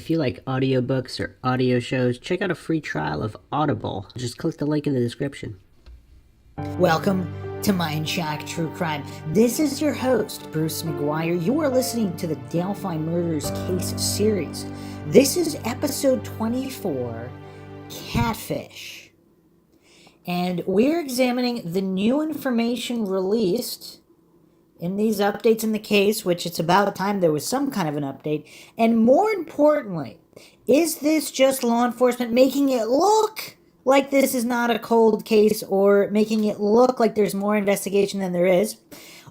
If you like audiobooks or audio shows, check out a free trial of Audible. Just click the link in the description. Welcome to Mindshock True Crime. This is your host, Bruce McGuire. You are listening to the Delphi Murders Case Series. This is episode 24, Catfish. And we're examining the new information released in these updates in the case, which it's about time there was some kind of an update. And more importantly, is this just law enforcement making it look like this is not a cold case, or making it look like there's more investigation than there is?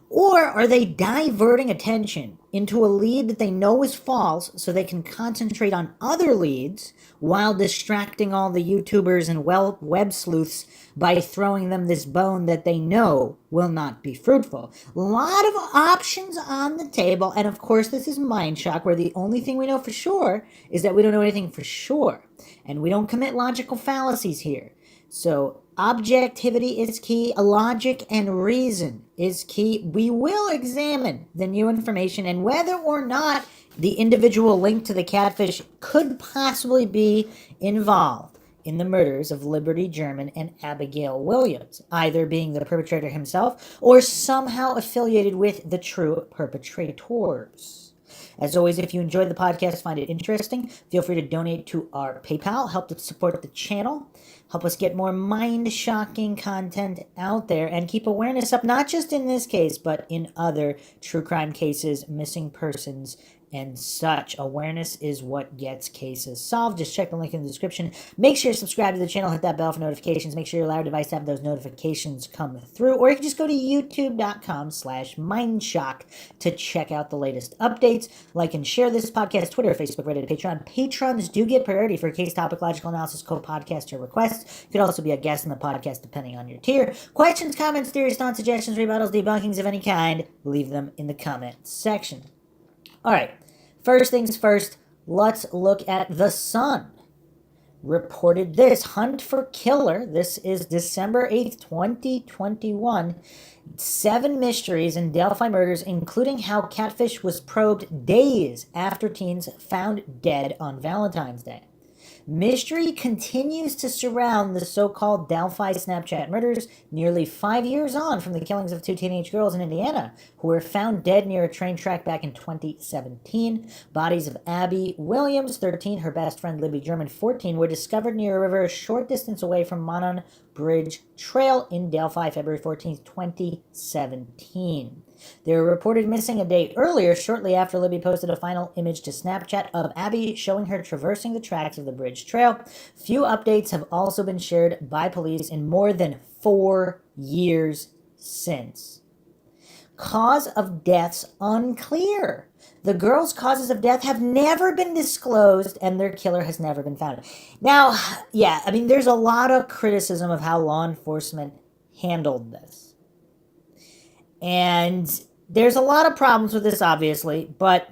Or are they diverting attention into a lead that they know is false so they can concentrate on other leads while distracting all the YouTubers and web sleuths by throwing them this bone that they know will not be fruitful? A lot of options on the table, and of course this is Mindshock, where the only thing we know for sure is that we don't know anything for sure, and we don't commit logical fallacies here. So objectivity is key, logic and reason is key. We will examine the new information and whether or not the individual link to the catfish could possibly be involved in the murders of Liberty German and Abigail Williams, either being the perpetrator himself or somehow affiliated with the true perpetrators. As always, if you enjoyed the podcast, find it interesting, feel free to donate to our PayPal, help to support the channel, help us get more mind-shocking content out there, and keep awareness up, not just in this case, but in other true crime cases, missing persons, and such. Awareness is what gets cases solved. Just check the link in the description. Make sure you subscribe to the channel, hit that bell for notifications. Make sure you allow your device to have those notifications come through. Or you can just go to youtube.com/Mindshock to check out the latest updates. Like and share this podcast, Twitter, Facebook, Reddit, Patreon. Patrons do get priority for case topic, logical analysis, co-podcast, or requests. You could also be a guest in the podcast depending on your tier. Questions, comments, theories, thoughts, suggestions, rebuttals, debunkings of any kind, leave them in the comment section. All right, first things first, let's look at The Sun. Reported this: hunt for killer. This is December 8th, 2021. 7 mysteries in Delphi murders, including how Catfish was probed days after teens found dead on Valentine's Day. Mystery continues to surround the so-called Delphi Snapchat murders, nearly 5 years on from the killings of 2 teenage girls in Indiana who were found dead near a train track back in 2017. Bodies of Abby Williams, 13, her best friend Libby German, 14, were discovered near a river a short distance away from Monon Bridge Trail in Delphi, February 14th, 2017. They were reported missing a day earlier, shortly after Libby posted a final image to Snapchat of Abby showing her traversing the tracks of the bridge trail. Few updates have also been shared by police in more than 4 years since. Cause of deaths unclear. The girls' causes of death have never been disclosed, and their killer has never been found. Now, yeah, I mean, there's a lot of criticism of how law enforcement handled this. And there's a lot of problems with this, obviously, but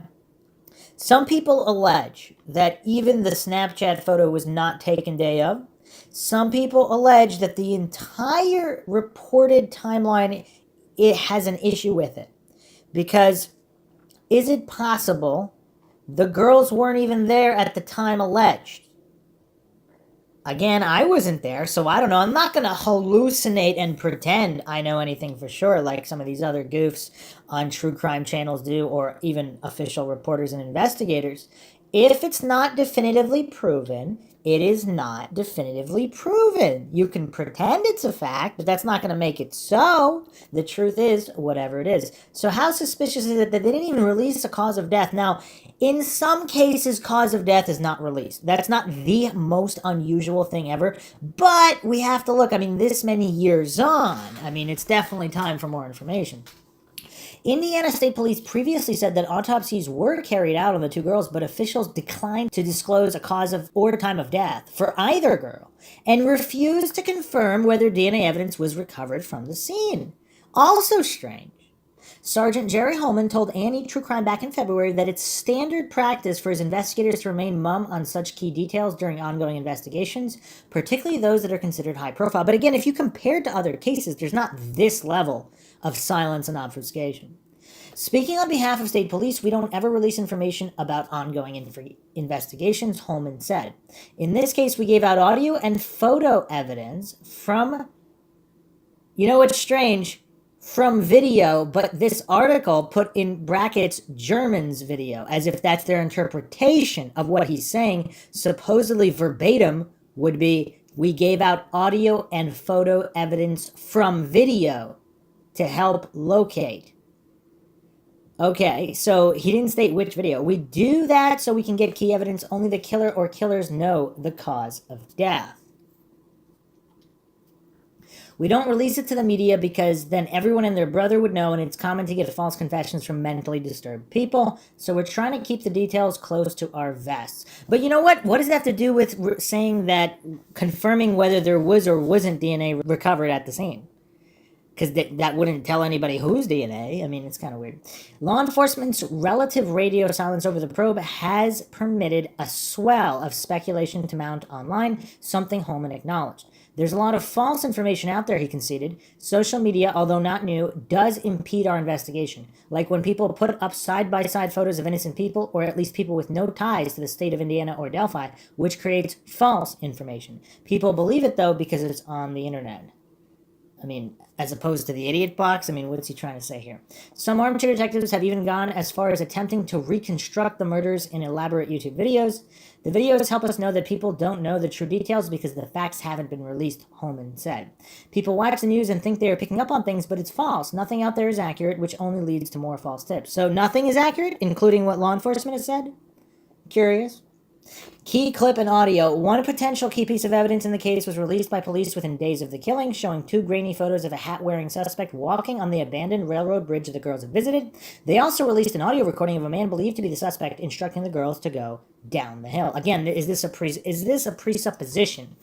some people allege that even the Snapchat photo was not taken day of. Some people allege that the entire reported timeline, it has an issue with it. Because is it possible the girls weren't even there at the time alleged? Again, I wasn't there, so I don't know. I'm not going to hallucinate and pretend I know anything for sure like some of these other goofs on true crime channels do, or even official reporters and investigators. If it's not definitively proven, it is not definitively proven. You can pretend it's a fact, but that's not going to make it so. The truth is whatever it is. So how suspicious is it that they didn't even release a cause of death? Now, in some cases, cause of death is not released. That's not the most unusual thing ever, but we have to look. I mean, this many years on, I mean, it's definitely time for more information. Indiana State Police previously said that autopsies were carried out on the 2 girls, but officials declined to disclose a cause of or time of death for either girl and refused to confirm whether DNA evidence was recovered from the scene. Also strange. Sergeant Jerry Holman told Annie True Crime back in February that it's standard practice for his investigators to remain mum on such key details during ongoing investigations, particularly those that are considered high profile. But again, if you compare it to other cases, there's not this level of silence and obfuscation. Speaking on behalf of state police, we don't ever release information about ongoing investigations, Holman said. In this case, we gave out audio and photo evidence from, you know what's strange? From video, but this article put in brackets German's video, as if that's their interpretation of what he's saying. Supposedly verbatim would be, we gave out audio and photo evidence from video to help locate. Okay, so he didn't state which video. We do that so we can get key evidence. Only the killer or killers know the cause of death. We don't release it to the media because then everyone and their brother would know, and it's common to get false confessions from mentally disturbed people. So we're trying to keep the details close to our vests. But you know what? What does that have to do with saying that, confirming whether there was or wasn't DNA recovered at the scene? Because that wouldn't tell anybody whose DNA. I mean, it's kind of weird. Law enforcement's relative radio silence over the probe has permitted a swell of speculation to mount online, something Holman acknowledged. There's a lot of false information out there, he conceded. Social media, although not new, does impede our investigation. Like when people put up side-by-side photos of innocent people, or at least people with no ties to the state of Indiana or Delphi, which creates false information. People believe it, though, because it's on the internet. I mean, as opposed to the idiot box, I mean, what's he trying to say here? Some armchair detectives have even gone as far as attempting to reconstruct the murders in elaborate YouTube videos. The videos help us know that people don't know the true details because the facts haven't been released, Holman said. People watch the news and think they are picking up on things, but it's false. Nothing out there is accurate, which only leads to more false tips. So nothing is accurate, including what law enforcement has said? Curious. Key clip and audio. One potential key piece of evidence in the case was released by police within days of the killing, showing 2 grainy photos of a hat-wearing suspect walking on the abandoned railroad bridge the girls had visited. They also released an audio recording of a man believed to be the suspect instructing the girls to go down the hill. Again, is this a presupposition?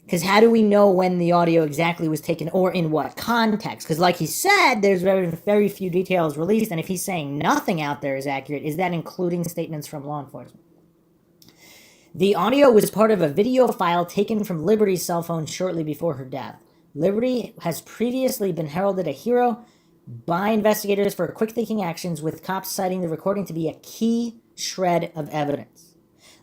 Because how do we know when the audio exactly was taken or in what context? Because like he said, there's very few details released, and if he's saying nothing out there is accurate, is that including statements from law enforcement? The audio was part of a video file taken from Liberty's cell phone shortly before her death. Liberty has previously been heralded a hero by investigators for quick-thinking actions, with cops citing the recording to be a key shred of evidence.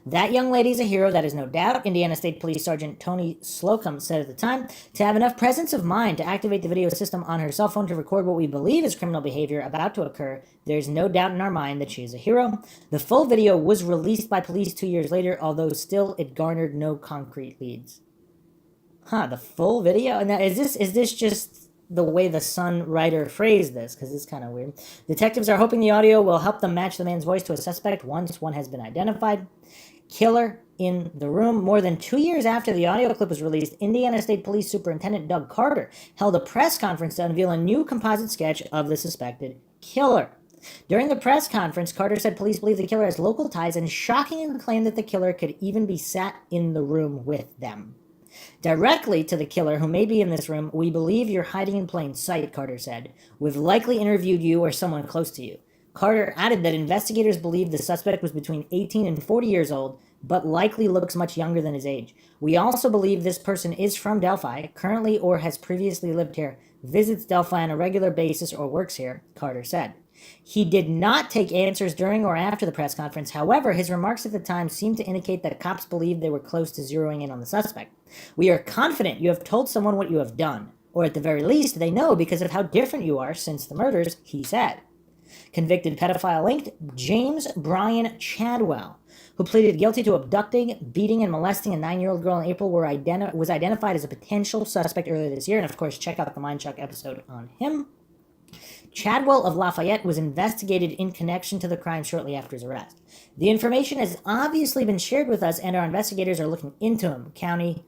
That young lady's a hero, that is no doubt, Indiana State Police Sergeant Tony Slocum said at the time. To have enough presence of mind to activate the video system on her cell phone to record what we believe is criminal behavior about to occur, there's no doubt in our mind that she is a hero. The full video was released by police 2 years later, although still it garnered no concrete leads. The full video? Now, is this just the way the Sun writer phrased this? Because it's kind of weird. Detectives are hoping the audio will help them match the man's voice to a suspect once one has been identified. Killer in the room. More than 2 years after the audio clip was released, Indiana State Police Superintendent Doug Carter held a press conference to unveil a new composite sketch of the suspected killer. During the press conference, Carter said police believe the killer has local ties and shockingly claimed that the killer could even be sat in the room with them. Directly to the killer, who may be in this room, we believe you're hiding in plain sight, Carter said. We've likely interviewed you or someone close to you. Carter added that investigators believe the suspect was between 18 and 40 years old, but likely looks much younger than his age. We also believe this person is from Delphi, currently or has previously lived here, visits Delphi on a regular basis, or works here, Carter said. He did not take answers during or after the press conference. However, his remarks at the time seemed to indicate that cops believed they were close to zeroing in on the suspect. We are confident you have told someone what you have done, or at the very least, they know because of how different you are since the murders, he said. Convicted pedophile linked James Brian Chadwell, who pleaded guilty to abducting, beating, and molesting a 9-year-old girl in April, was identified as a potential suspect earlier this year. And of course, check out the Mindshock episode on him. Chadwell of Lafayette was investigated in connection to the crime shortly after his arrest. The information has obviously been shared with us, and our investigators are looking into him, County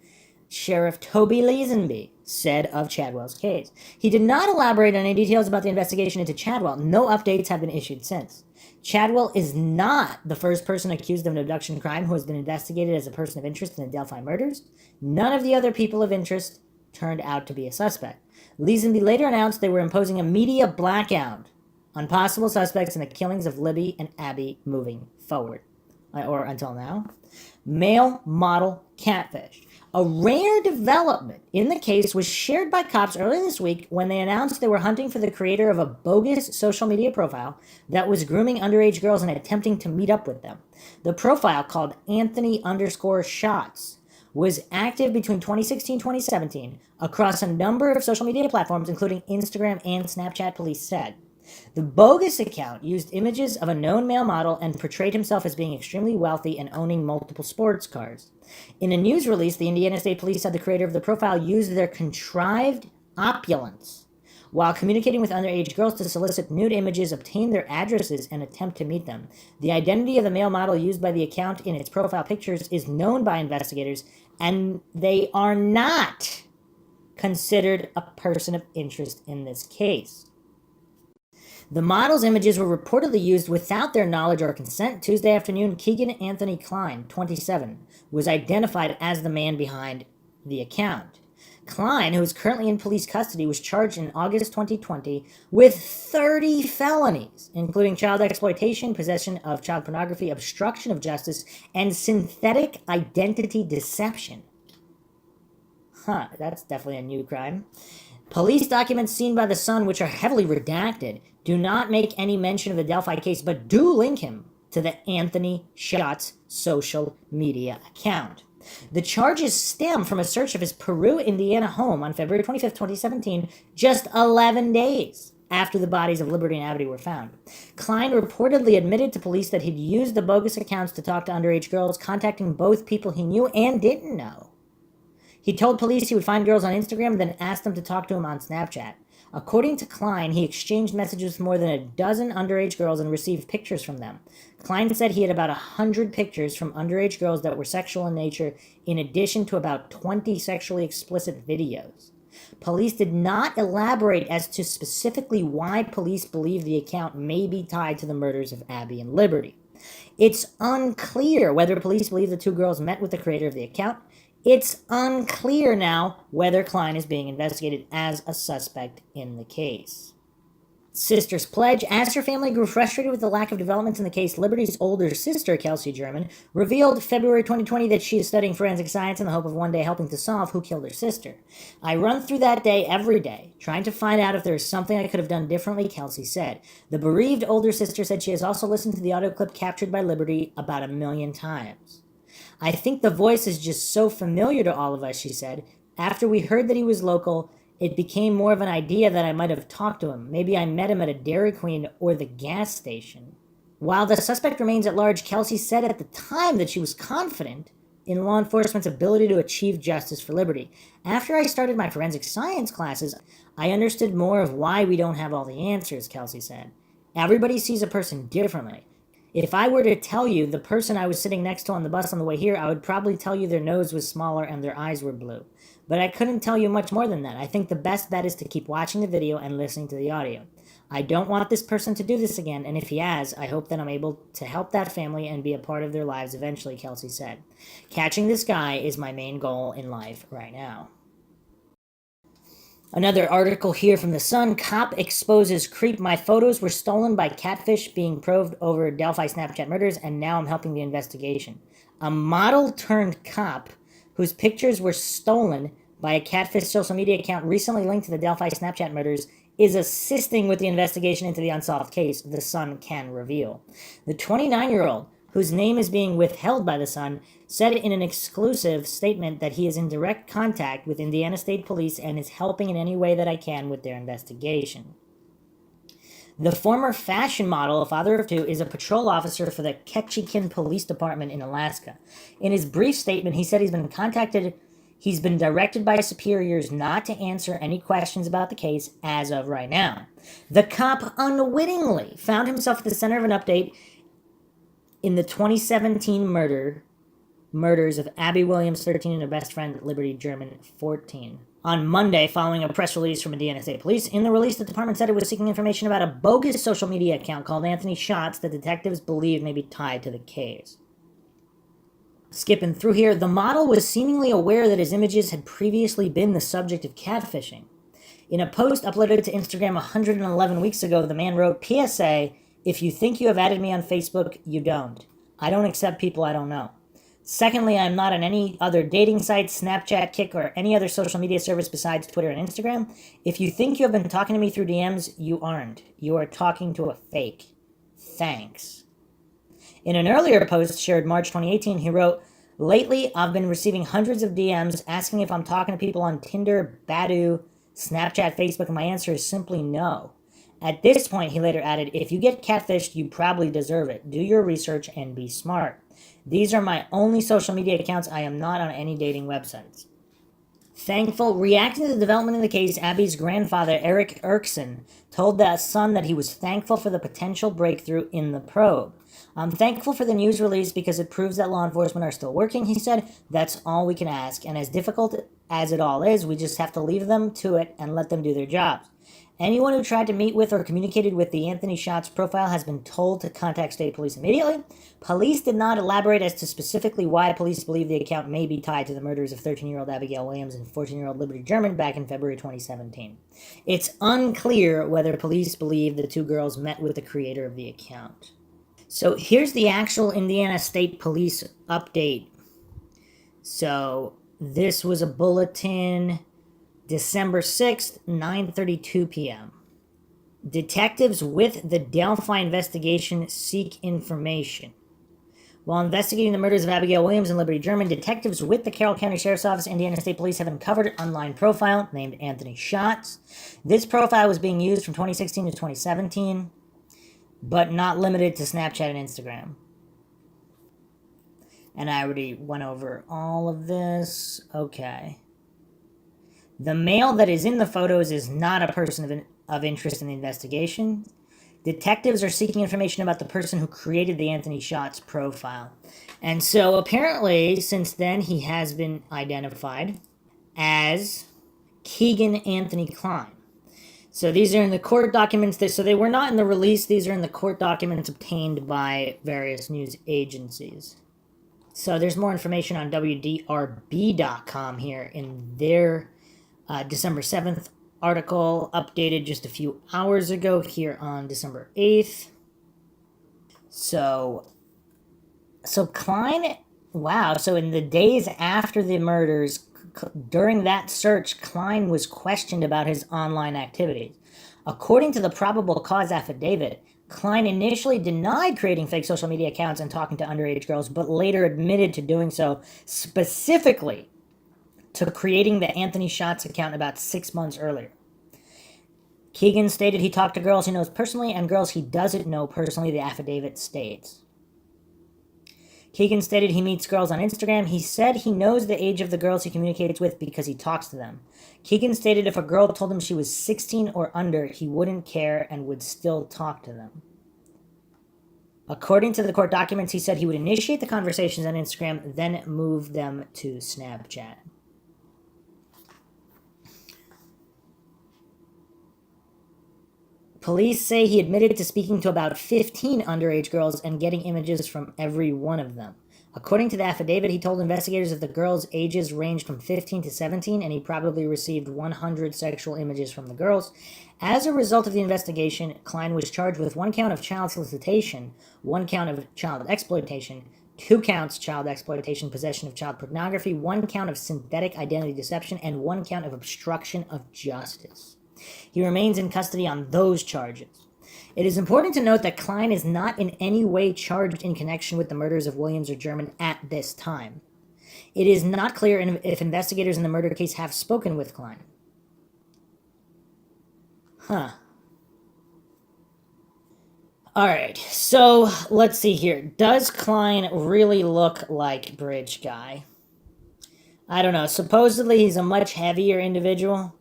Sheriff Toby Lazenby said of Chadwell's case. He did not elaborate on any details about the investigation into Chadwell. No updates have been issued since. Chadwell is not the first person accused of an abduction crime who has been investigated as a person of interest in the Delphi murders. None of the other people of interest turned out to be a suspect. Lazenby later announced they were imposing a media blackout on possible suspects in the killings of Libby and Abby moving forward. Or until now. Male model Catfish. A rare development in the case was shared by cops earlier this week when they announced they were hunting for the creator of a bogus social media profile that was grooming underage girls and attempting to meet up with them. The profile, called Anthony_Shots, was active between 2016 and 2017 across a number of social media platforms, including Instagram and Snapchat, police said. The bogus account used images of a known male model and portrayed himself as being extremely wealthy and owning multiple sports cars. In a news release, the Indiana State Police said the creator of the profile used their contrived opulence while communicating with underage girls to solicit nude images, obtain their addresses, and attempt to meet them. The identity of the male model used by the account in its profile pictures is known by investigators, and they are not considered a person of interest in this case. The model's images were reportedly used without their knowledge or consent. Tuesday afternoon, Keegan Anthony Klein, 27, was identified as the man behind the account. Klein, who is currently in police custody, was charged in August 2020 with 30 felonies, including child exploitation, possession of child pornography, obstruction of justice, and synthetic identity deception. That's definitely a new crime. Police documents seen by The Sun, which are heavily redacted, do not make any mention of the Delphi case, but do link him to the Anthony Shots social media account. The charges stem from a search of his Peru, Indiana home on February 25, 2017, just 11 days after the bodies of Libby and Abby were found. Klein reportedly admitted to police that he'd used the bogus accounts to talk to underage girls, contacting both people he knew and didn't know. He told police he would find girls on Instagram, then asked them to talk to him on Snapchat. According to Klein, he exchanged messages with more than a dozen underage girls and received pictures from them. Klein said he had about 100 pictures from underage girls that were sexual in nature, in addition to about 20 sexually explicit videos. Police did not elaborate as to specifically why police believe the account may be tied to the murders of Abby and Liberty. It's unclear whether police believe the two girls met with the creator of the account. It's unclear now whether Klein is being investigated as a suspect in the case. Sisters pledge. As her family grew frustrated with the lack of developments in the case, Liberty's older sister, Kelsey German, revealed February 2020 that she is studying forensic science in the hope of one day helping to solve who killed her sister. I run through that day every day, trying to find out if there is something I could have done differently, Kelsey said. The bereaved older sister said she has also listened to the audio clip captured by Liberty about 1 million times. I think the voice is just so familiar to all of us, she said. After we heard that he was local, it became more of an idea that I might have talked to him. Maybe I met him at a Dairy Queen or the gas station. While the suspect remains at large, Kelsey said at the time that she was confident in law enforcement's ability to achieve justice for Liberty. After I started my forensic science classes, I understood more of why we don't have all the answers, Kelsey said. Everybody sees a person differently. If I were to tell you the person I was sitting next to on the bus on the way here, I would probably tell you their nose was smaller and their eyes were blue. But I couldn't tell you much more than that. I think the best bet is to keep watching the video and listening to the audio. I don't want this person to do this again, and if he has, I hope that I'm able to help that family and be a part of their lives eventually, Kelsey said. Catching this guy is my main goal in life right now. Another article here from The Sun. Cop exposes creep. My photos were stolen by Catfish, being probed over Delphi Snapchat murders, and now I'm helping the investigation. A model turned cop whose pictures were stolen by a Catfish social media account recently linked to the Delphi Snapchat murders is assisting with the investigation into the unsolved case, The Sun can reveal. The 29-year-old, whose name is being withheld by The Sun, said in an exclusive statement that he is in direct contact with Indiana State Police and is helping in any way that I can with their investigation. The former fashion model, a father of two, is a patrol officer for the Ketchikan Police Department in Alaska. In his brief statement, he said he's been directed by superiors not to answer any questions about the case as of right now. The cop unwittingly found himself at the center of an update in the 2017 murders of Abby Williams, 13, and her best friend, Liberty German, 14. On Monday, following a press release from Indiana State Police, in the release, the department said it was seeking information about a bogus social media account called Anthony Shots that detectives believe may be tied to the case. Skipping through here, the model was seemingly aware that his images had previously been the subject of catfishing. In a post uploaded to Instagram 111 weeks ago, the man wrote, PSA, if you think you have added me on Facebook, you don't. I don't accept people I don't know. Secondly, I'm not on any other dating site, Snapchat, Kik, or any other social media service besides Twitter and Instagram. If you think you have been talking to me through DMs, you aren't. You are talking to a fake. Thanks. In an earlier post shared March 2018, he wrote, lately, I've been receiving hundreds of DMs asking if I'm talking to people on Tinder, Badoo, Snapchat, Facebook, and my answer is simply no. At this point, he later added, if you get catfished, you probably deserve it. Do your research and be smart. These are my only social media accounts. I am not on any dating websites. Thankful, reacting to the development of the case, Abby's grandfather, Eric Erkson, told the son that he was thankful for the potential breakthrough in the probe. I'm thankful for the news release because it proves that law enforcement are still working, he said. That's all we can ask. And as difficult as it all is, we just have to leave them to it and let them do their jobs. Anyone who tried to meet with or communicated with the Anthony Schatz profile has been told to contact state police immediately. Police did not elaborate as to specifically why police believe the account may be tied to the murders of 13-year-old Abigail Williams and 14-year-old Liberty German back in February 2017. It's unclear whether police believe the two girls met with the creator of the account. So here's the actual Indiana State Police update. So this was a bulletin December 6th, 9:32 p.m. Detectives with the Delphi investigation seek information. While investigating the murders of Abigail Williams and Liberty German, detectives with the Carroll County Sheriff's Office, Indiana State Police, have uncovered an online profile named Anthony Schatz. This profile was being used from 2016 to 2017, but not limited to Snapchat and Instagram. And I already went over all of this. Okay. The male that is in the photos is not a person of interest in the investigation. Detectives are seeking information about the person who created the Anthony Schatz profile. And so apparently, since then, he has been identified as Keegan Anthony Klein. So these are in the court documents. So they were not in the release. These are in the court documents obtained by various news agencies. So there's more information on WDRB.com here in their December 7th article, updated just a few hours ago here on December 8th. So Klein, wow. So in the days after the murders, during that search, Klein was questioned about his online activities. According to the probable cause affidavit, Klein initially denied creating fake social media accounts and talking to underage girls, but later admitted to doing so, specifically to creating the Anthony Schatz account about 6 months earlier. Keegan stated he talked to girls he knows personally and girls he doesn't know personally, the affidavit states. Keegan stated he meets girls on Instagram. He said he knows the age of the girls he communicates with because he talks to them. Keegan stated if a girl told him she was 16 or under, he wouldn't care and would still talk to them. According to the court documents, he said he would initiate the conversations on Instagram, then move them to Snapchat. Police say he admitted to speaking to about 15 underage girls and getting images from every one of them. According to the affidavit, he told investigators that the girls' ages ranged from 15 to 17, and he probably received 100 sexual images from the girls. As a result of the investigation, Klein was charged with 1 count of child solicitation, 1 count of child exploitation, 2 counts child exploitation, possession of child pornography, 1 count of synthetic identity deception, and 1 count of obstruction of justice. He remains in custody on those charges. It is important to note that Klein is not in any way charged in connection with the murders of Williams or German at this time. It is not clear if investigators in the murder case have spoken with Klein. Alright, so let's see here. Does Klein really look like Bridge Guy? I don't know. Supposedly he's a much heavier individual.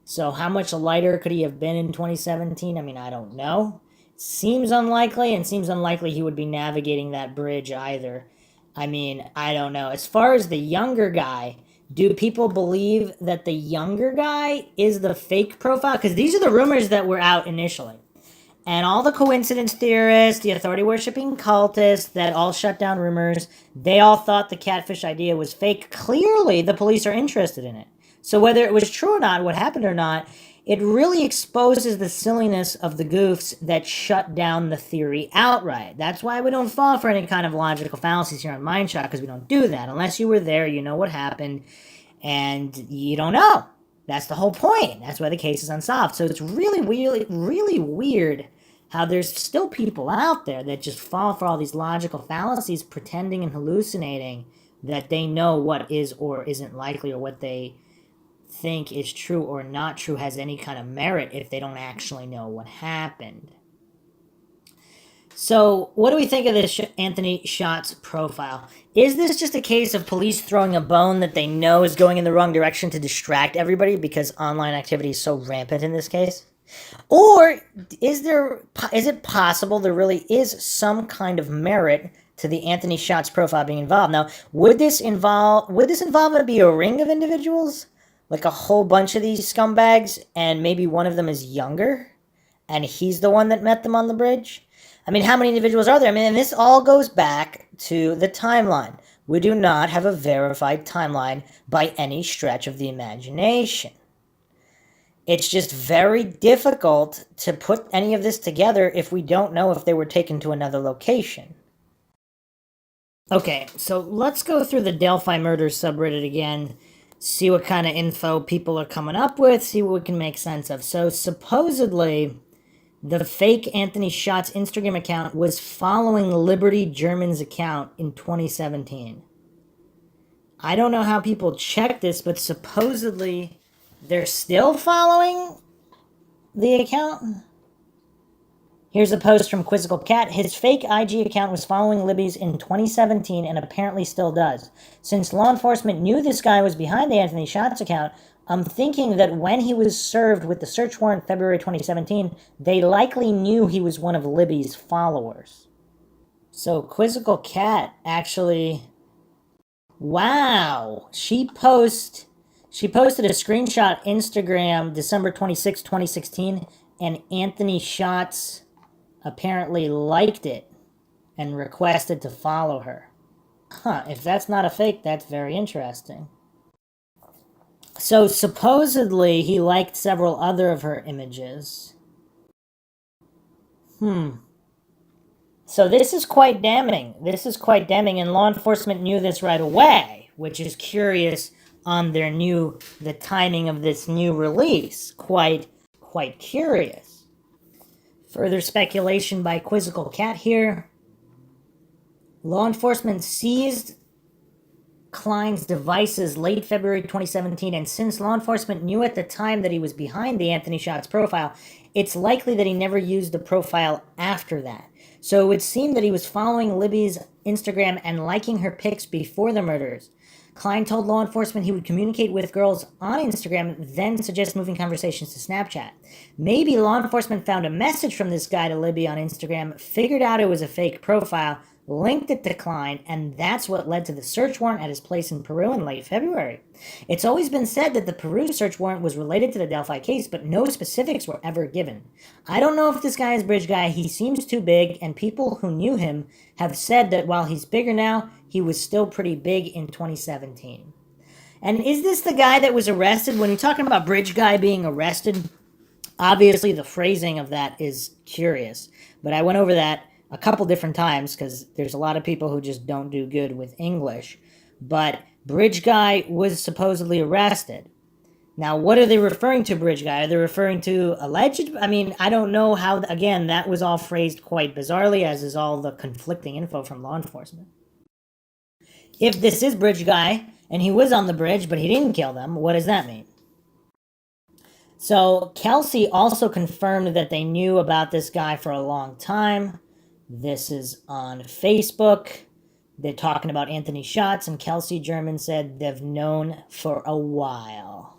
So how much lighter could he have been in 2017? I mean, I don't know. Seems unlikely, and seems unlikely he would be navigating that bridge either. I mean, I don't know. As far as the younger guy, do people believe that the younger guy is the fake profile? Because these are the rumors that were out initially. And all the coincidence theorists, the authority-worshipping cultists that all shut down rumors, they all thought the catfish idea was fake. Clearly, the police are interested in it. So whether it was true or not, what happened or not, it really exposes the silliness of the goofs that shut down the theory outright. That's why we don't fall for any kind of logical fallacies here on Mindshock, because we don't do that. Unless you were there, you know what happened, and you don't know. That's the whole point. That's why the case is unsolved. So it's really weird how there's still people out there that just fall for all these logical fallacies, pretending and hallucinating that they know what is or isn't likely, or what they think is true or not true has any kind of merit if they don't actually know what happened. So, what do we think of this Anthony Shots profile? Is this just a case of police throwing a bone that they know is going in the wrong direction to distract everybody because online activity is so rampant in this case? Or is it possible there really is some kind of merit to the Anthony Shots profile being involved? Now, would this involvement be a ring of individuals? Like a whole bunch of these scumbags, and maybe one of them is younger, and he's the one that met them on the bridge? I mean, how many individuals are there? I mean, and this all goes back to the timeline. We do not have a verified timeline by any stretch of the imagination. It's just very difficult to put any of this together if we don't know if they were taken to another location. Okay, so let's go through the Delphi Murders subreddit again, see what kind of info people are coming up with, see what we can make sense of. So supposedly, the fake Anthony Shots Instagram account was following Liberty German's account in 2017. I don't know how people check this, but supposedly they're still following the account. Here's a post from Quizzical Cat. His fake IG account was following Libby's in 2017 and apparently still does. Since law enforcement knew this guy was behind the Anthony Shots account, I'm thinking that when he was served with the search warrant February 2017, they likely knew he was one of Libby's followers. So Quizzical Cat actually... Wow! She posted a screenshot Instagram December 26, 2016, and Anthony Shots apparently liked it and requested to follow her. Huh, if that's not a fake, that's very interesting. So supposedly he liked several other of her images. So this is quite damning. And law enforcement knew this right away, which is curious on the timing of this new release. Quite curious. Further speculation by Quizzical Cat here. Law enforcement seized Klein's devices late February 2017, and since law enforcement knew at the time that he was behind the Anthony Shots profile, it's likely that he never used the profile after that. So it would seem that he was following Libby's Instagram and liking her pics before the murders. Klein told law enforcement he would communicate with girls on Instagram, then suggest moving conversations to Snapchat. Maybe law enforcement found a message from this guy to Libby on Instagram, figured out it was a fake profile, linked it to Klein, and that's what led to the search warrant at his place in Peru in late February. It's always been said that the Peru search warrant was related to the Delphi case, but no specifics were ever given. I don't know if this guy is Bridge Guy. He seems too big, and people who knew him have said that while he's bigger now, he was still pretty big in 2017. And is this the guy that was arrested? When you're talking about Bridge Guy being arrested, obviously the phrasing of that is curious, but I went over that a couple different times because there's a lot of people who just don't do good with English. But Bridge Guy was supposedly arrested. Now, what are they referring to, Bridge Guy? Are they referring to alleged? I mean, I don't know how, again, that was all phrased quite bizarrely, as is all the conflicting info from law enforcement. If this is Bridge Guy, and he was on the bridge, but he didn't kill them, what does that mean? So, Kelsey also confirmed that they knew about this guy for a long time. This is on Facebook. They're talking about Anthony Shots, and Kelsey German said they've known for a while.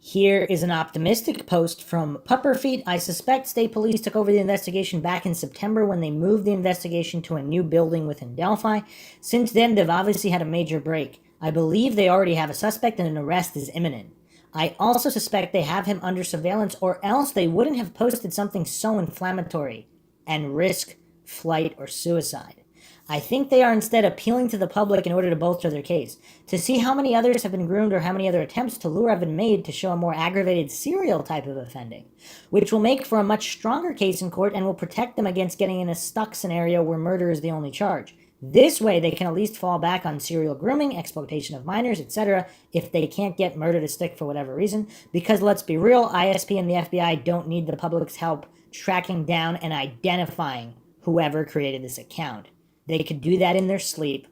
Here is an optimistic post from Pupperfeet. I suspect state police took over the investigation back in September when they moved the investigation to a new building within Delphi. Since then, they've obviously had a major break. I believe they already have a suspect and an arrest is imminent. I also suspect they have him under surveillance, or else they wouldn't have posted something so inflammatory and risk flight or suicide. I think they are instead appealing to the public in order to bolster their case, to see how many others have been groomed or how many other attempts to lure have been made to show a more aggravated serial type of offending, which will make for a much stronger case in court and will protect them against getting in a stuck scenario where murder is the only charge. This way, they can at least fall back on serial grooming, exploitation of minors, etc., if they can't get murder to stick for whatever reason. Because let's be real, ISP and the FBI don't need the public's help tracking down and identifying whoever created this account. They could do that in their sleep.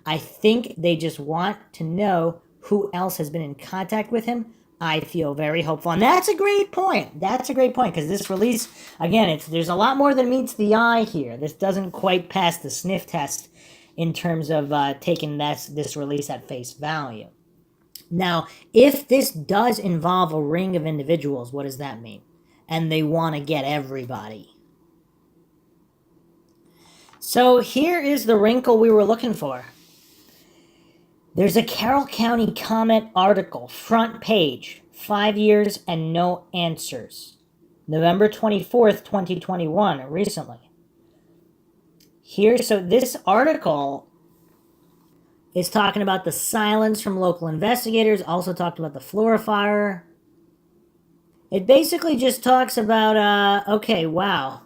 I think they just want to know who else has been in contact with him. I feel very hopeful. And that's a great point. That's a great point, because this release, again, there's a lot more than meets the eye here. This doesn't quite pass the sniff test in terms of taking this release at face value. Now, if this does involve a ring of individuals, what does that mean? And they want to get everybody. So here is the wrinkle we were looking for. There's a Carroll County Comment article, front page, 5 years and no answers. November 24th, 2021, recently. So this article is talking about the silence from local investigators, also talked about the Flora fire. It basically just talks about, okay, wow.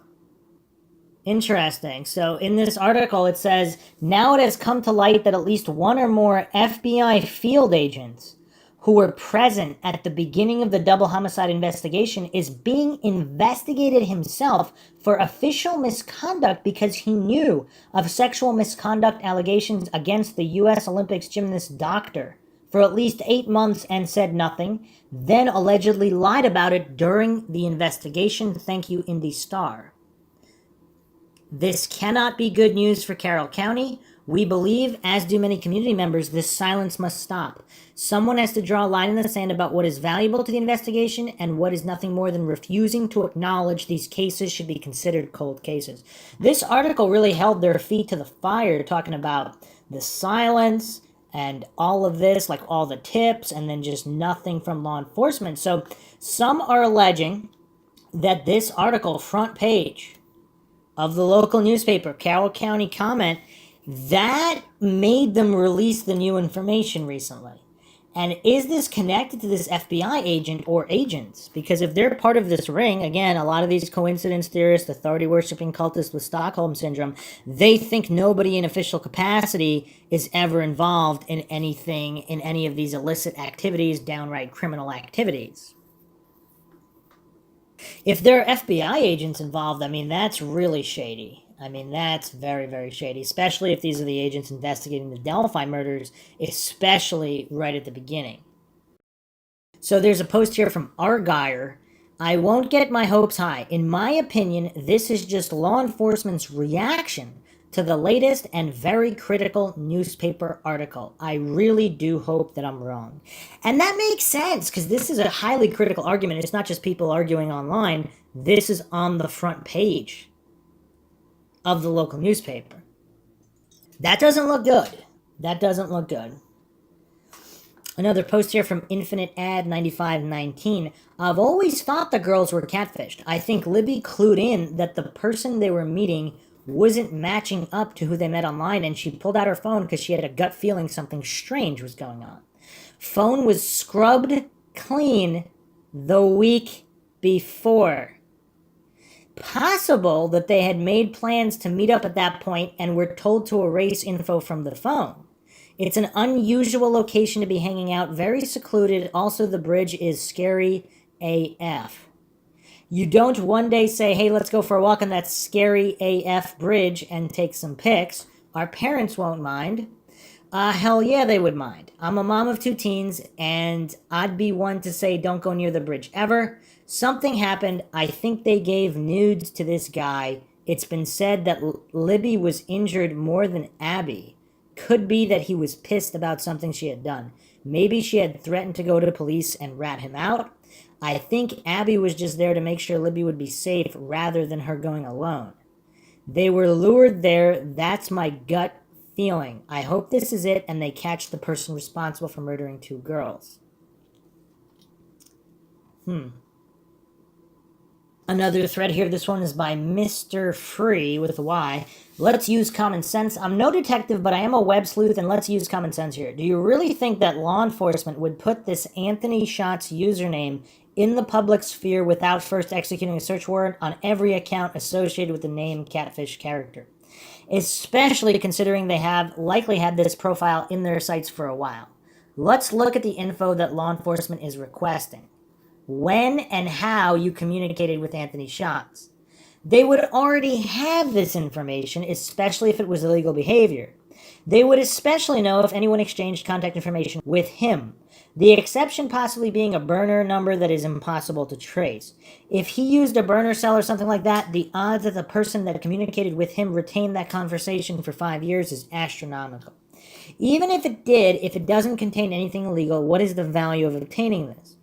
Interesting. So in this article, it says, now it has come to light that at least one or more FBI field agents who were present at the beginning of the double homicide investigation is being investigated himself for official misconduct because he knew of sexual misconduct allegations against the U.S. Olympics gymnast doctor for at least 8 months and said nothing, then allegedly lied about it during the investigation. Thank you, Indy Star. This cannot be good news for Carroll County. We believe, as do many community members, this silence must stop. Someone has to draw a line in the sand about what is valuable to the investigation and what is nothing more than refusing to acknowledge these cases should be considered cold cases. This article really held their feet to the fire, talking about the silence and all of this, like all the tips, and then just nothing from law enforcement. So some are alleging that this article, front page of the local newspaper, Carroll County Comment, that made them release the new information recently. And is this connected to this FBI agent or agents? Because if they're part of this ring, again, a lot of these coincidence theorists, authority-worshipping cultists with Stockholm Syndrome, they think nobody in official capacity is ever involved in anything, in any of these illicit activities, downright criminal activities. If there are FBI agents involved, I mean, that's really shady. I mean, that's very, very shady, especially if these are the agents investigating the Delphi murders, especially right at the beginning. So there's a post here from Argyle. I won't get my hopes high. In my opinion, this is just law enforcement's reaction to the latest and very critical newspaper article. I really do hope that I'm wrong. And that makes sense, because this is a highly critical argument. It's not just people arguing online. This is on the front page of the local newspaper. That doesn't look good. That doesn't look good. Another post here from Infinite Ad 9519. I've always thought the girls were catfished. I think Libby clued in that the person they were meeting wasn't matching up to who they met online, and she pulled out her phone because she had a gut feeling something strange was going on. Phone was scrubbed clean the week before. Possible that they had made plans to meet up at that point and were told to erase info from the phone. It's an unusual location to be hanging out, very secluded. Also, the bridge is scary AF. You don't one day say, hey, let's go for a walk on that scary AF bridge and take some pics. Our parents won't mind. Hell yeah, they would mind. I'm a mom of 2 teens, and I'd be one to say don't go near the bridge ever. Something happened. I think they gave nudes to this guy. It's been said that Libby was injured more than Abby. Could be that he was pissed about something she had done. Maybe she had threatened to go to police and rat him out. I think Abby was just there to make sure Libby would be safe rather than her going alone. They were lured there. That's my gut feeling. I hope this is it and they catch the person responsible for murdering 2 girls. Another thread here, this one is by Mr. Free with a Y. Let's use common sense. I'm no detective, but I am a web sleuth, and let's use common sense here. Do you really think that law enforcement would put this Anthony Shots username in the public sphere without first executing a search warrant on every account associated with the name Catfish character? Especially considering they have likely had this profile in their sites for a while. Let's look at the info that law enforcement is requesting. When and how you communicated with Anthony Shots. They would already have this information, especially if it was illegal behavior. They would especially know if anyone exchanged contact information with him. The exception possibly being a burner number that is impossible to trace. If he used a burner cell or something like that, the odds that the person that communicated with him retained that conversation for 5 years is astronomical. Even if it did, if it doesn't contain anything illegal, what is the value of obtaining this?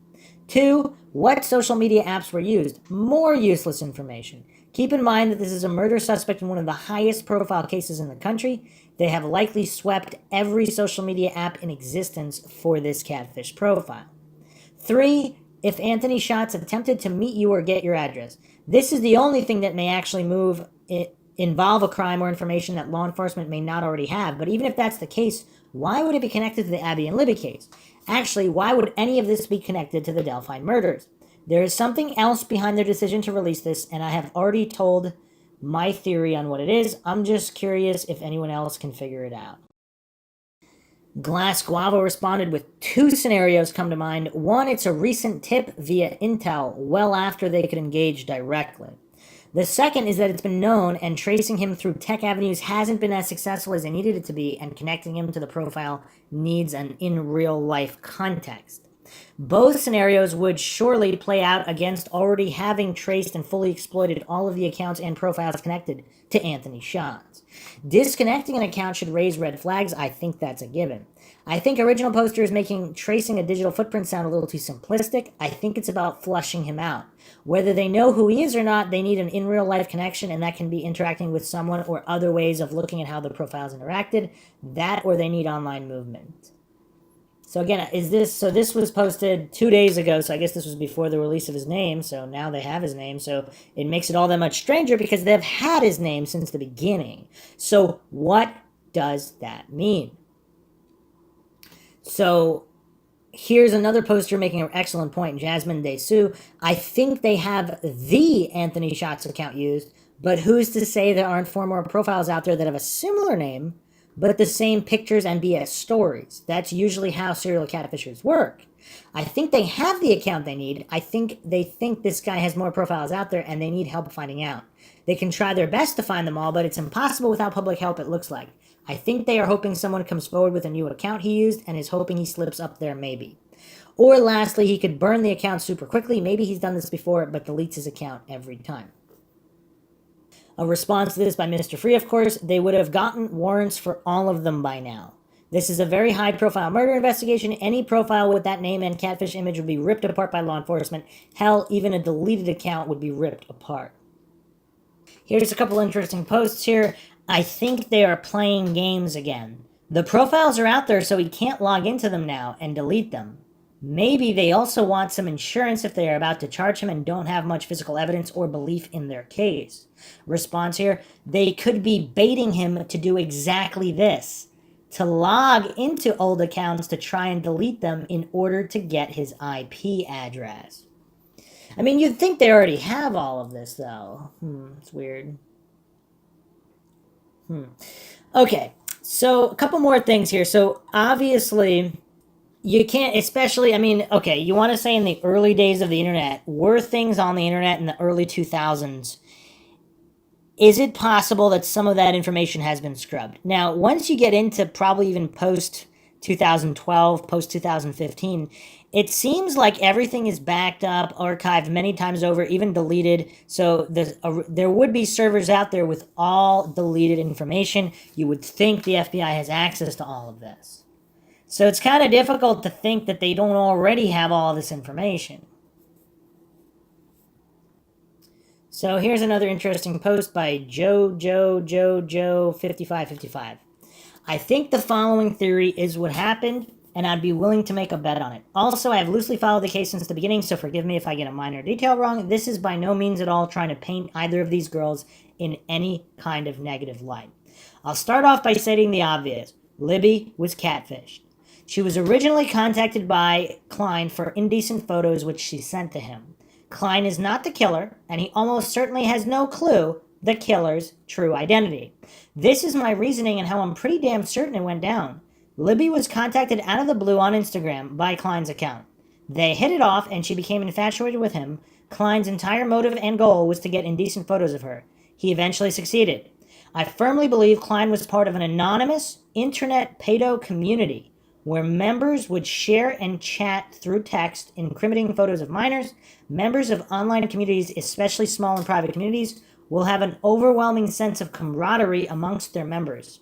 2. What social media apps were used? More useless information. Keep in mind that this is a murder suspect in one of the highest profile cases in the country. They have likely swept every social media app in existence for this Catfish profile. 3. If Anthony Shots attempted to meet you or get your address. This is the only thing that may actually involve a crime or information that law enforcement may not already have. But even if that's the case, why would it be connected to the Abby and Libby case? Actually, why would any of this be connected to the Delphi murders? There is something else behind their decision to release this, and I have already told my theory on what it is. I'm just curious if anyone else can figure it out. Glass Guava responded with 2 scenarios come to mind. One, it's a recent tip via intel, well after they could engage directly. The second is that it's been known, and tracing him through tech avenues hasn't been as successful as they needed it to be, and connecting him to the profile needs an in-real-life context. Both scenarios would surely play out against already having traced and fully exploited all of the accounts and profiles connected to Anthony Shots. Disconnecting an account should raise red flags. I think that's a given. I think Original Poster is making tracing a digital footprint sound a little too simplistic. I think it's about flushing him out. Whether they know who he is or not, they need an in-real-life connection, and that can be interacting with someone or other ways of looking at how the profiles interacted. That, or they need online movement. So again, this was posted 2 days ago, so I guess this was before the release of his name, so now they have his name, so it makes it all that much stranger because they've had his name since the beginning. So what does that mean? So here's another poster making an excellent point, Jasmine Desu. I think they have the Anthony Shots account used, but who's to say there aren't 4 more profiles out there that have a similar name, but the same pictures and BS stories? That's usually how serial catfishers work. I think they have the account they need. I think they think this guy has more profiles out there and they need help finding out. They can try their best to find them all, but it's impossible without public help, it looks like. I think they are hoping someone comes forward with a new account he used and is hoping he slips up there maybe. Or lastly, he could burn the account super quickly. Maybe he's done this before, but deletes his account every time. A response to this by Mr. Free, of course, they would have gotten warrants for all of them by now. This is a very high-profile murder investigation. Any profile with that name and catfish image would be ripped apart by law enforcement. Hell, even a deleted account would be ripped apart. Here's a couple interesting posts here. I think they are playing games again. The profiles are out there, so he can't log into them now and delete them. Maybe they also want some insurance if they are about to charge him and don't have much physical evidence or belief in their case. Response here, they could be baiting him to do exactly this, to log into old accounts to try and delete them in order to get his IP address. I mean, you'd think they already have all of this, though. It's weird. Okay, so a couple more things here. So obviously, you can't, especially, I mean, okay, you want to say in the early days of the internet, were things on the internet in the early 2000s? Is it possible that some of that information has been scrubbed? Now, once you get into probably even post-2012, post-2015, it seems like everything is backed up, archived many times over, even deleted. So there would be servers out there with all deleted information. You would think the FBI has access to all of this. So it's kind of difficult to think that they don't already have all this information. So here's another interesting post by Joe 5555. I think the following theory is what happened. and I'd be willing to make a bet on it. Also, I have loosely followed the case since the beginning, so forgive me if I get a minor detail wrong. This is by no means at all trying to paint either of these girls in any kind of negative light. I'll start off by stating the obvious. Libby was catfished. She was originally contacted by Klein for indecent photos which she sent to him. Klein is not the killer, and he almost certainly has no clue the killer's true identity. This is my reasoning and how I'm pretty damn certain it went down. Libby was contacted out of the blue on Instagram by Klein's account. They hit it off and she became infatuated with him. Klein's entire motive and goal was to get indecent photos of her. He eventually succeeded. I firmly believe Klein was part of an anonymous internet pedo community where members would share and chat through text incriminating photos of minors. Members of online communities, especially small and private communities, will have an overwhelming sense of camaraderie amongst their members.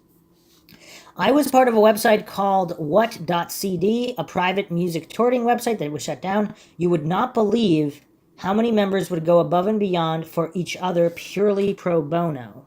I was part of a website called what.cd, a private music touring website that was shut down. You would not believe how many members would go above and beyond for each other purely pro bono.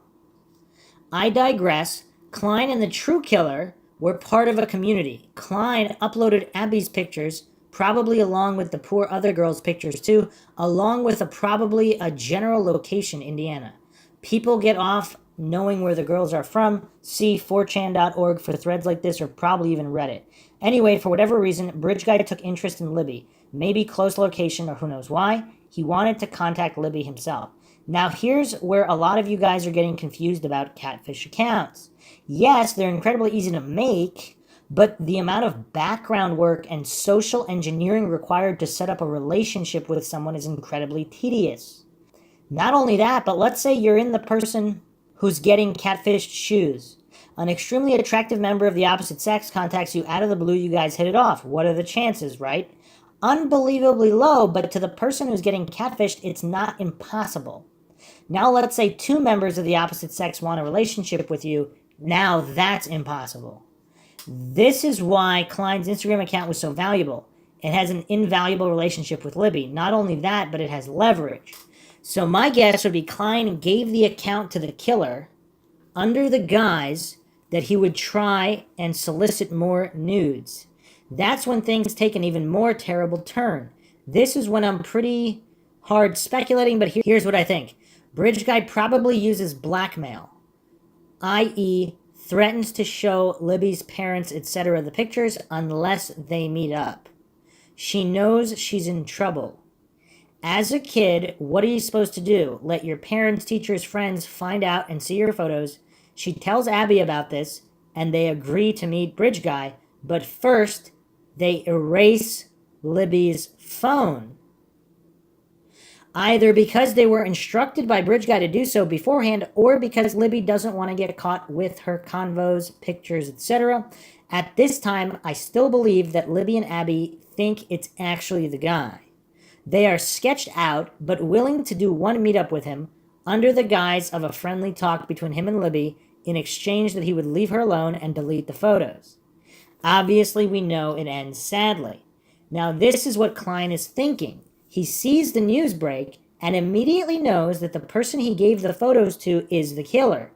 I digress. Klein and the true killer were part of a community. Klein uploaded Abby's pictures, probably along with the poor other girl's pictures too, along with probably a general location, Indiana. People get off knowing where the girls are from. See 4chan.org for threads like this, or probably even Reddit. Anyway, for whatever reason, Bridge Guy took interest in Libby. Maybe close location, or who knows why. He wanted to contact Libby himself. Now here's where a lot of you guys are getting confused about catfish accounts. Yes, they're incredibly easy to make, but the amount of background work and social engineering required to set up a relationship with someone is incredibly tedious. Not only that, but let's say you're in the person who's getting catfished shoes. An extremely attractive member of the opposite sex contacts you out of the blue, you guys hit it off. What are the chances, right? Unbelievably low, but to the person who's getting catfished, it's not impossible. Now let's say two members of the opposite sex want a relationship with you. Now that's impossible. This is why Klein's Instagram account was so valuable. It has an invaluable relationship with Libby. Not only that, but it has leverage. So my guess would be Klein gave the account to the killer under the guise that he would try and solicit more nudes. That's when things take an even more terrible turn. This is when I'm pretty hard speculating, but here's what I think. Bridge Guy probably uses blackmail, i.e., threatens to show Libby's parents, etc., the pictures unless they meet up. She knows she's in trouble. As a kid, what are you supposed to do? Let your parents, teachers, friends find out and see your photos. She tells Abby about this, and they agree to meet Bridge Guy, but first, they erase Libby's phone. Either because they were instructed by Bridge Guy to do so beforehand, or because Libby doesn't want to get caught with her convos, pictures, etc. At this time, I still believe that Libby and Abby think it's actually the guy. They are sketched out, but willing to do one meetup with him, under the guise of a friendly talk between him and Libby, in exchange that he would leave her alone and delete the photos. Obviously, we know it ends sadly. Now, this is what Klein is thinking. He sees the news break and immediately knows that the person he gave the photos to is the killer.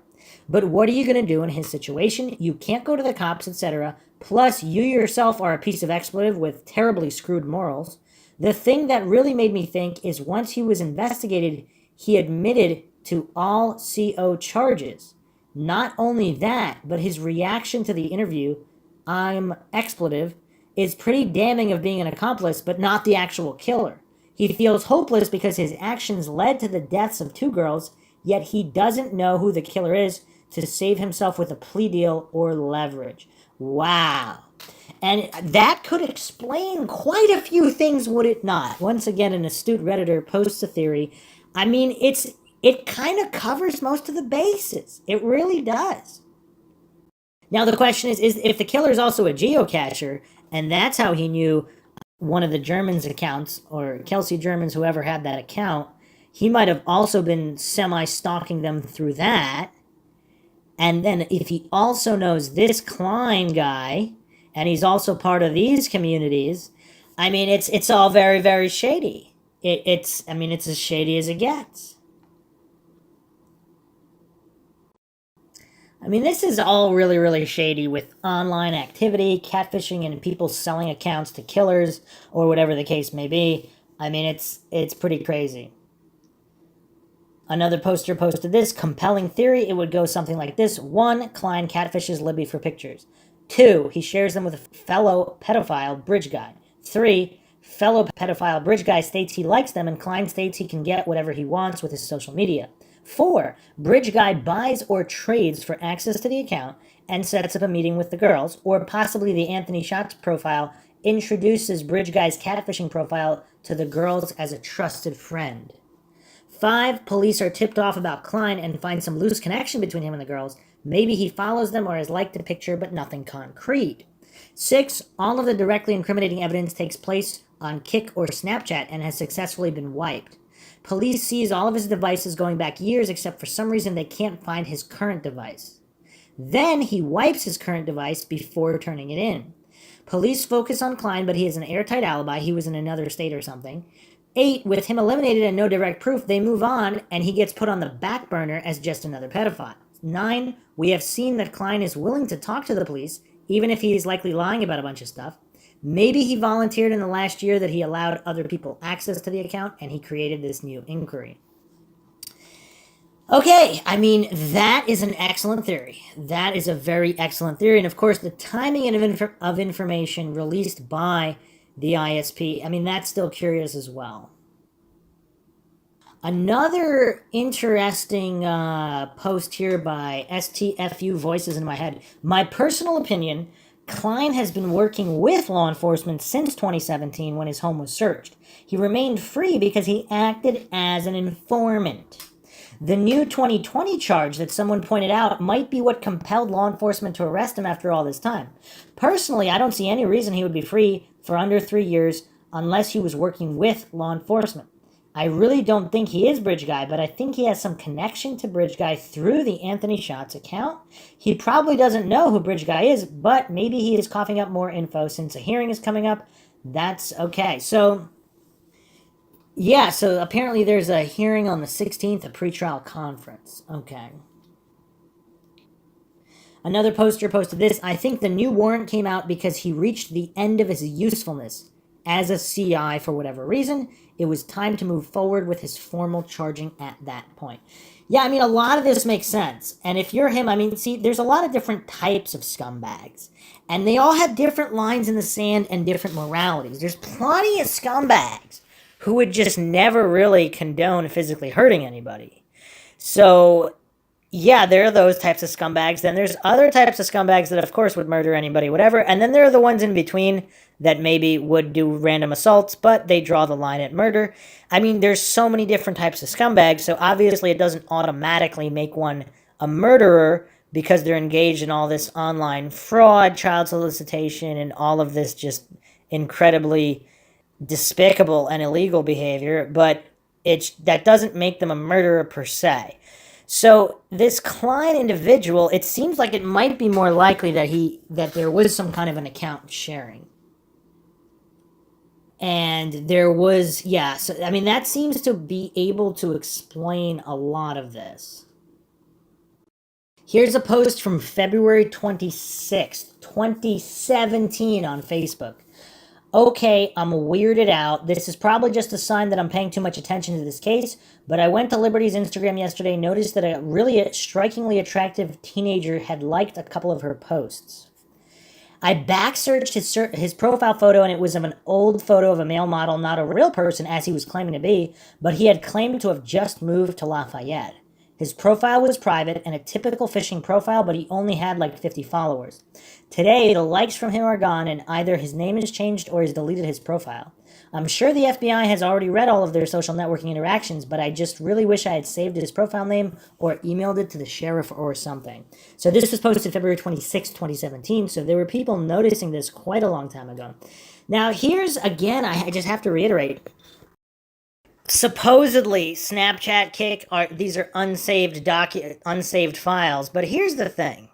But what are you going to do in his situation? You can't go to the cops, etc. Plus, you yourself are a piece of expletive with terribly screwed morals. The thing that really made me think is once he was investigated, he admitted to all CO charges. Not only that, but his reaction to the interview, I'm expletive, is pretty damning of being an accomplice, but not the actual killer. He feels hopeless because his actions led to the deaths of two girls, yet he doesn't know who the killer is to save himself with a plea deal or leverage. Wow. And that could explain quite a few things, would it not? Once again, an astute Redditor posts a theory. I mean, it kind of covers most of the bases. It really does. Now the question is if the killer is also a geocacher, and that's how he knew one of the Germans' accounts, or Kelsey Germans, whoever had that account, he might have also been semi-stalking them through that. And then if he also knows this Klein guy, and he's also part of these communities, I mean, it's all very, very shady. It's as shady as it gets. I mean, this is all really, really shady with online activity, catfishing, and people selling accounts to killers or whatever the case may be. I mean, it's pretty crazy. Another poster posted this compelling theory. It would go something like this: 1. Klein catfishes Libby for pictures. 2. He shares them with a fellow pedophile bridge guy. 3. Fellow pedophile bridge guy states he likes them, and Klein states he can get whatever he wants with his social media. 4. Bridge guy buys or trades for access to the account and sets up a meeting with the girls, or possibly the Anthony Shots profile introduces bridge guy's catfishing profile to the girls as a trusted friend. 5. Police are tipped off about Klein and find some loose connection between him and the girls. Maybe he follows them or has liked a picture, but nothing concrete. 6. All of the directly incriminating evidence takes place on Kik or Snapchat and has successfully been wiped. Police seize all of his devices going back years, except for some reason they can't find his current device. Then he wipes his current device before turning it in. Police focus on Klein, but he has an airtight alibi. He was in another state or something. 8, with him eliminated and no direct proof, they move on, and he gets put on the back burner as just another pedophile. 9, we have seen that Klein is willing to talk to the police, even if he is likely lying about a bunch of stuff. Maybe he volunteered in the last year that he allowed other people access to the account, and he created this new inquiry. Okay, I mean, that is an excellent theory. That is a very excellent theory. And of course, the timing of information released by the ISP, I mean, that's still curious as well. Another interesting post here by STFU Voices in My Head. My personal opinion, Klein has been working with law enforcement since 2017 when his home was searched. He remained free because he acted as an informant. The new 2020 charge that someone pointed out might be what compelled law enforcement to arrest him after all this time. Personally, I don't see any reason he would be free for under 3 years unless he was working with law enforcement. I really don't think he is Bridge Guy, but I think he has some connection to Bridge Guy through the Anthony Shots account. He probably doesn't know who Bridge Guy is, but maybe he is coughing up more info since a hearing is coming up. That's okay. So apparently there's a hearing on the 16th, a pretrial conference. Okay. Another poster posted this: I think the new warrant came out because he reached the end of his usefulness as a CI for whatever reason. It was time to move forward with his formal charging at that point. Yeah, I mean, a lot of this makes sense. And if you're him, I mean, see, there's a lot of different types of scumbags. And they all have different lines in the sand and different moralities. There's plenty of scumbags who would just never really condone physically hurting anybody. So, yeah, there are those types of scumbags. Then there's other types of scumbags that, of course, would murder anybody, whatever. And then there are the ones in between that maybe would do random assaults, but they draw the line at murder. I mean, there's so many different types of scumbags, so obviously it doesn't automatically make one a murderer because they're engaged in all this online fraud, child solicitation, and all of this just incredibly despicable and illegal behavior, but that doesn't make them a murderer per se. So this Klein individual, it seems like it might be more likely that there was some kind of an account sharing. And there was, so I mean, that seems to be able to explain a lot of this. Here's a post from February 26th, 2017 on Facebook. Okay, I'm weirded out. This is probably just a sign that I'm paying too much attention to this case, but I went to Liberty's Instagram yesterday, noticed that a really strikingly attractive teenager had liked a couple of her posts. I back-searched his profile photo, and it was of an old photo of a male model, not a real person, as he was claiming to be, but he had claimed to have just moved to Lafayette. His profile was private and a typical phishing profile, but he only had like 50 followers. Today, the likes from him are gone, and either his name has changed or he's deleted his profile. I'm sure the FBI has already read all of their social networking interactions, but I just really wish I had saved his profile name or emailed it to the sheriff or something. So this was posted February 26, 2017, so there were people noticing this quite a long time ago. Now, here's, again, I just have to reiterate, supposedly Snapchat, Kik, these are unsaved files, but here's the thing.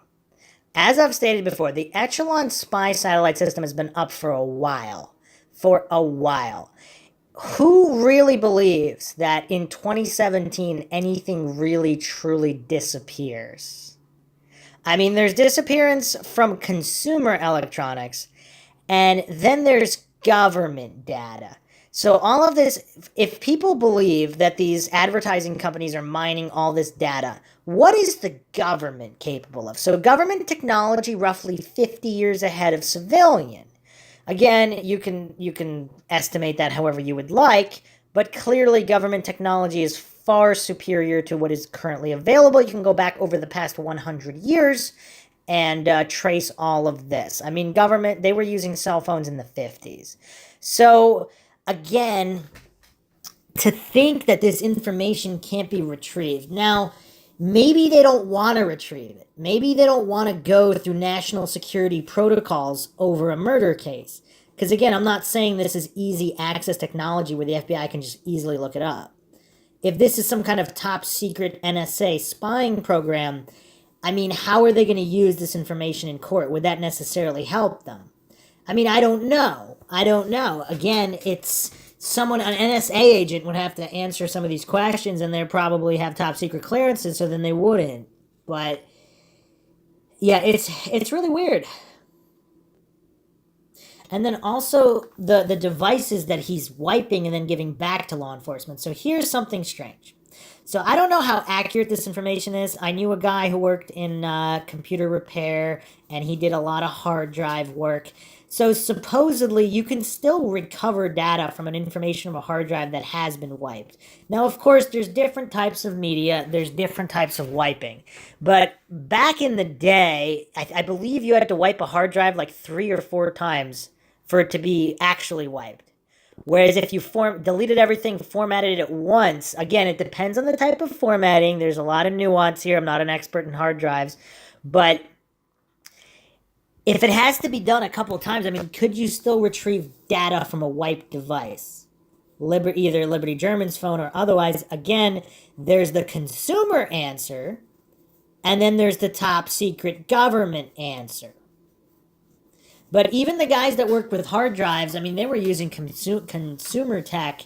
As I've stated before, the Echelon spy satellite system has been up for a while. Who really believes that in 2017 anything really truly disappears? I mean, there's disappearance from consumer electronics, and then there's government data. So, all of this, if people believe that these advertising companies are mining all this data, what is the government capable of? So, government technology roughly 50 years ahead of civilian. Again, you can estimate that however you would like, but clearly government technology is far superior to what is currently available. You can go back over the past 100 years and trace all of this. I mean, government, they were using cell phones in the 50s. So, again, to think that this information can't be retrieved. Now, maybe they don't want to retrieve it. Maybe they don't want to go through national security protocols over a murder case. Because again, I'm not saying this is easy access technology where the FBI can just easily look it up. If this is some kind of top secret NSA spying program, I mean, how are they going to use this information in court? Would that necessarily help them? I mean, I don't know. Again, it's someone, an NSA agent would have to answer some of these questions, and they probably have top secret clearances, so then they wouldn't. But yeah, it's really weird. And then also the devices that he's wiping and then giving back to law enforcement. So here's something strange. So I don't know how accurate this information is. I knew a guy who worked in computer repair, and he did a lot of hard drive work. So supposedly you can still recover data from an information from a hard drive that has been wiped. Now, of course, there's different types of media. There's different types of wiping. But back in the day, I believe you had to wipe a hard drive like 3 or 4 times for it to be actually wiped. Whereas if you deleted everything, formatted it at once, again, it depends on the type of formatting. There's a lot of nuance here. I'm not an expert in hard drives. But if it has to be done a couple of times, I mean, could you still retrieve data from a wiped device? Either Liberty German's phone or otherwise. Again, there's the consumer answer, and then there's the top secret government answer. But even the guys that worked with hard drives, I mean, they were using consumer tech,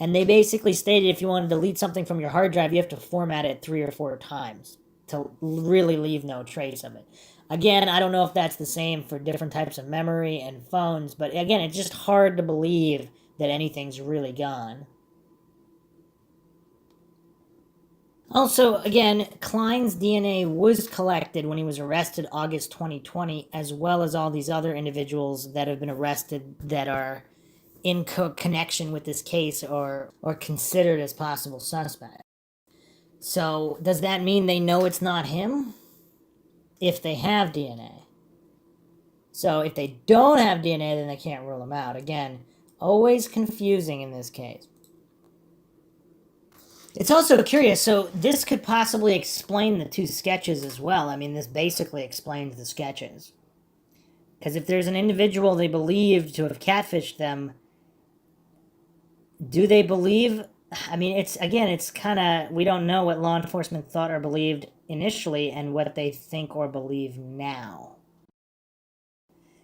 and they basically stated if you want to delete something from your hard drive, you have to format it 3 or 4 times to really leave no trace of it. Again, I don't know if that's the same for different types of memory and phones, but again, it's just hard to believe that anything's really gone. Also, again, Klein's DNA was collected when he was arrested August 2020, as well as all these other individuals that have been arrested that are in connection with this case or considered as possible suspects. So, does that mean they know it's not him? If they have DNA. So, if they don't have DNA, then they can't rule him out. Again, always confusing in this case. It's also curious, so this could possibly explain the 2 sketches as well. I mean, this basically explains the sketches. Because if there's an individual they believe to have catfished them, do they believe? I mean, it's kind of, we don't know what law enforcement thought or believed initially and what they think or believe now.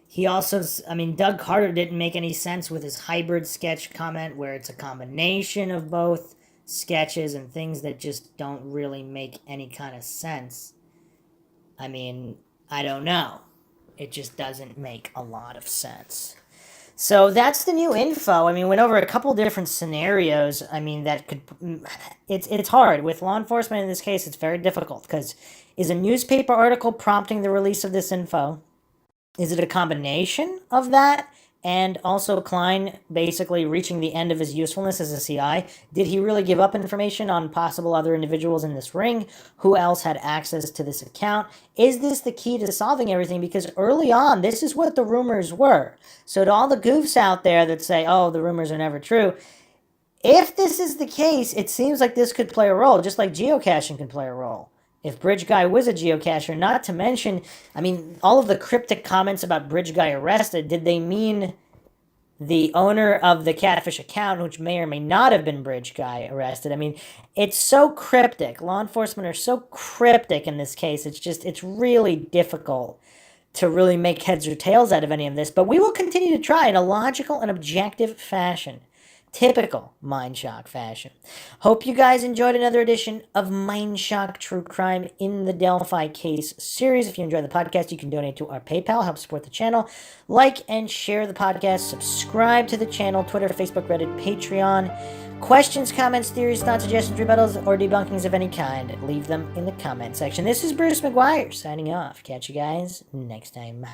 He also, I mean, Doug Carter didn't make any sense with his hybrid sketch comment where it's a combination of both sketches and things that just don't really make any kind of sense. I mean, I don't know. It just doesn't make a lot of sense. So that's the new info. I mean, went over a couple different scenarios. I mean, that could, it's hard. With law enforcement in this case, it's very difficult because is a newspaper article prompting the release of this info? Is it a combination of that? And also Klein basically reaching the end of his usefulness as a CI. Did he really give up information on possible other individuals in this ring? Who else had access to this account? Is this the key to solving everything? Because early on, this is what the rumors were. So to all the goofs out there that say, oh, the rumors are never true, if this is the case, it seems like this could play a role, just like geocaching can play a role. If Bridge Guy was a geocacher, not to mention, I mean, all of the cryptic comments about Bridge Guy arrested, did they mean the owner of the Catfish account, which may or may not have been Bridge Guy, arrested? I mean, it's so cryptic. Law enforcement are so cryptic in this case. It's really difficult to really make heads or tails out of any of this. But we will continue to try in a logical and objective fashion Typical Mindshock fashion. Hope you guys enjoyed another edition of Mindshock True Crime in the Delphi case series. If you enjoyed the podcast, you can donate to our PayPal, help support the channel, like and share the podcast, subscribe to the channel, Twitter, Facebook, Reddit, Patreon. Questions, comments, theories, thoughts, suggestions, rebuttals, or debunkings of any kind, leave them in the comment section. This is Bruce McGuire signing off. Catch you guys next time.